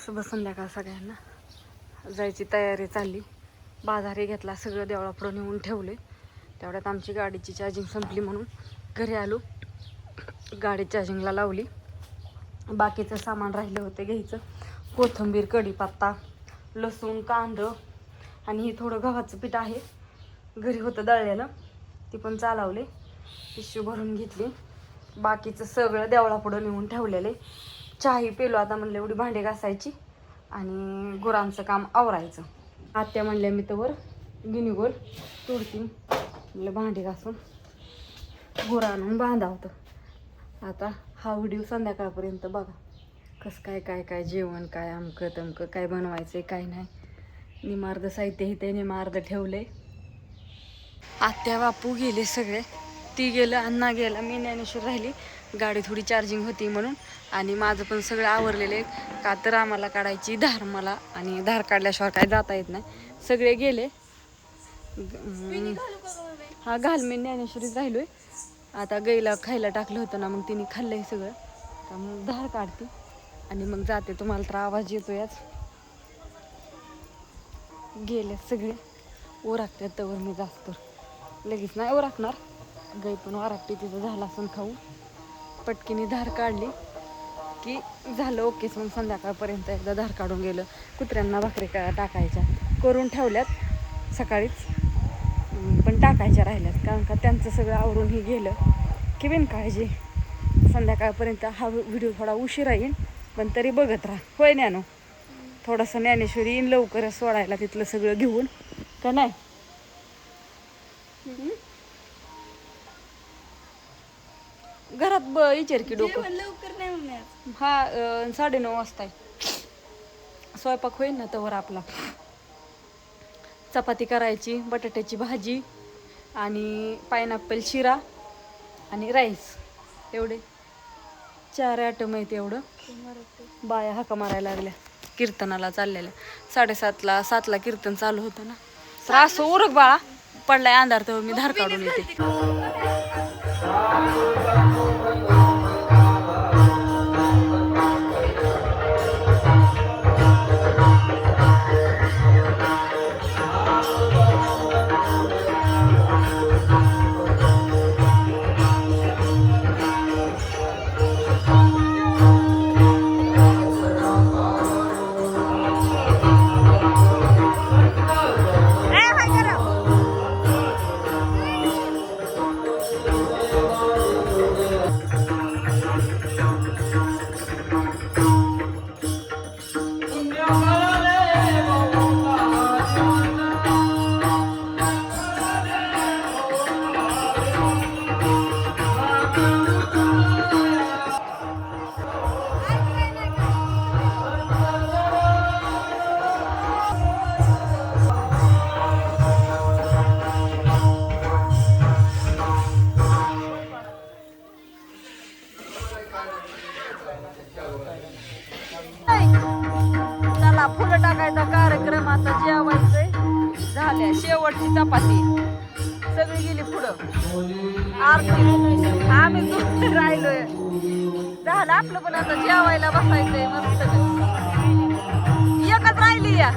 शुभ संध्याकाळ सगळ्यांना. जायची तयारी चालली. बाजारही घेतला, सगळं देवळापुढं नेऊन ठेवले. तेवढ्यात आमची गाडीची चार्जिंग संपली म्हणून घरी आलो. गाडी चार्जिंगला लावली. बाकीचं सामान राहिलं होतं घ्यायचं. कोथिंबीर, कढीपत्ता, लसूण, कांदा आणि हे थोडं गव्हाचं पीठ आहे घरी होतं दळलेलं, ती पण चालवले. पिशवी भरून घेतली. बाकीचं सगळं देवळापुढं नेऊन ठेवलेले. चहाही पेलो. आता म्हणलं एवढी भांडे घासायची आणि गुरांचं काम आवरायचं. आत्या म्हणल्या मी तर गिनीगोल तोडती. म्हणलं भांडे घासून गुर आणून बांधावतं. आता हा व्हिडिओ संध्याकाळपर्यंत बघा. कसं काय काय काय जेवण, काय अमकं तमकं काय बनवायचं काय नाही. निमार्द साहित्य इथे निमार्द ठेवले. आत्या बापू गेले सगळे. ती गेलं, अण्णा गेला, मी ज्ञानेश्वर राहिली. गाडी थोडी चार्जिंग होती म्हणून. आणि माझं पण सगळं आवरलेलं आहे. का तर आम्हाला काढायची धार मला, आणि धार काढल्याशिवाय काय जाता येत नाही. सगळे गेले. हा घाल, मी ज्ञानेश्वरीच राहिलोय. आता गाईला खायला टाकलं होतं ना, मग तिने खाल्लंय सगळं. तर मग धार काढते आणि मग जाते. तुम्हाला तर आवाज येतो याच. गेले सगळे. ओराकतात तवर मी जास्त लगेच नाही ओराकणार. गाई पण ओराकते, तिथं झाला असं खाऊ. पटकीने धार काढली की झालं ओकेच. मग संध्याकाळपर्यंत एकदा धार काढून गेलं. कुत्र्यांना भाकरी टाकायच्या करून ठेवल्यात सकाळीच, पण टाकायच्या राहिल्यात. कारण का त्यांचं सगळं आवरून ही गेलं की बिनकाळजी. संध्याकाळपर्यंत हा व्हिडिओ थोडा उशिरा येईल, पण तरी बघत राहा. होय ज्ञानो? थोडंसं ज्ञानेश्वरी येईन लवकरच सोडायला तिथलं सगळं घेऊन, का नाही? घरात विचार की डोकं. लवकर नाही होणार. हा 9:30 वाजता आहे. स्वयंपाक होईल ना तवर आपला. चपाती करायची, बटाट्याची भाजी आणि पायनॅपल शिरा आणि राईस. एवढे 4 आयटम आहेत. एवढं बाया हाका मारायला लागल्या कीर्तनाला चाललेल्या. 7:30ला कीर्तन चालू होतं ना. तर असं उरक बाळा, पडलाय अंधार, तर मी धार काढून येते. चला फुलं टाकायचा कार्यक्रम आता. जेवायचंय, झाल्या शेवटची चपाती. सगळी गेली पुढं. आम्ही दूध राहिलोय. झालं आपलं पण आता जेवायला बसायचंय मस्त. एकच राहिली या.